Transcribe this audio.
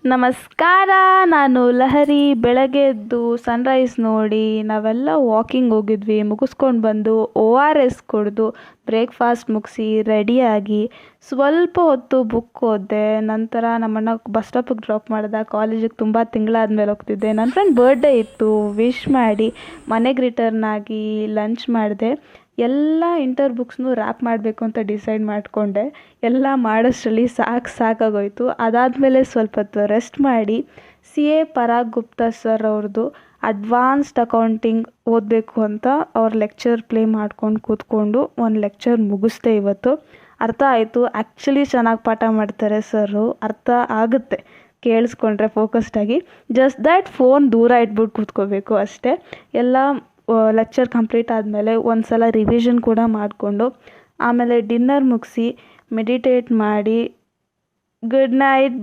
ನಮಸ್ಕಾರ. ನಾನು ಲಹರಿ. ಬೆಳಗ್ಗೆ ಎದ್ದು ಸನ್ರೈಸ್ ನೋಡಿ ನಾವೆಲ್ಲ ವಾಕಿಂಗ್ ಹೋಗಿದ್ವಿ. ಮುಗಿಸ್ಕೊಂಡು ಬಂದು ORS ಕುಡಿದು ಬ್ರೇಕ್ಫಾಸ್ಟ್ ಮುಗಿಸಿ ರೆಡಿಯಾಗಿ ಸ್ವಲ್ಪ ಹೊತ್ತು ಬುಕ್ ಓದಿದೆ. ನಂತರ ನಮ್ಮಣ್ಣ ಬಸ್ ಸ್ಟಾಪಿಗೆ ಡ್ರಾಪ್ ಮಾಡಿದ. ಕಾಲೇಜಿಗೆ ತುಂಬ ತಿಂಗಳಾದ್ಮೇಲೆ ಹೋಗ್ತಿದ್ದೆ. ನನ್ನ ಫ್ರೆಂಡ್ ಬರ್ಡೇ ಇತ್ತು, ವಿಶ್ ಮಾಡಿ ಮನೆಗೆ ರಿಟರ್ನ್ ಆಗಿ ಲಂಚ್ ಮಾಡಿದೆ. ಎಲ್ಲ ಇಂಟರ್ ಬುಕ್ಸ್ನೂ ರ್ಯಾಪ್ ಮಾಡಬೇಕು ಅಂತ ಡಿಸೈಡ್ ಮಾಡಿಕೊಂಡೆ. ಎಲ್ಲ ಮಾಡೋಷ್ಟರಲ್ಲಿ ಸಾಕಾಗೋಯ್ತು. ಅದಾದಮೇಲೆ ಸ್ವಲ್ಪ ಹೊತ್ತು ರೆಸ್ಟ್ ಮಾಡಿ CA ಪರಾಗ್ ಗುಪ್ತಾ ಸರ್ ಅವ್ರದ್ದು ಅಡ್ವಾನ್ಸ್ಡ್ ಅಕೌಂಟಿಂಗ್ ಓದಬೇಕು ಅಂತ ಅವ್ರ ಲೆಕ್ಚರ್ ಪ್ಲೇ ಮಾಡ್ಕೊಂಡು ಕೂತ್ಕೊಂಡು ಒಂದು ಲೆಕ್ಚರ್ ಮುಗಿಸ್ದೆ ಇವತ್ತು. ಅರ್ಥ ಆಯಿತು. ಆ್ಯಕ್ಚುಲಿ ಚೆನ್ನಾಗಿ ಪಾಠ ಮಾಡ್ತಾರೆ ಸರು. ಅರ್ಥ ಆಗುತ್ತೆ ಕೇಳಿಸ್ಕೊಂಡ್ರೆ ಫೋಕಸ್ಡಾಗಿ. ಜಸ್ಟ್ ದ್ಯಾಟ್ ಫೋನ್ ದೂರ ಇಟ್ಬಿಟ್ಟು ಕೂತ್ಕೋಬೇಕು ಅಷ್ಟೇ. ಎಲ್ಲ ಲೆಕ್ಚರ್ ಕಂಪ್ಲೀಟ್ ಆದಮೇಲೆ ಒಂದು ಸಲ ರಿವಿಷನ್ ಕೂಡ ಮಾಡಿಕೊಂಡು ಆಮೇಲೆ ಡಿನ್ನರ್ ಮುಗಿಸಿ ಮೆಡಿಟೇಟ್ ಮಾಡಿ ಗುಡ್ ನೈಟ್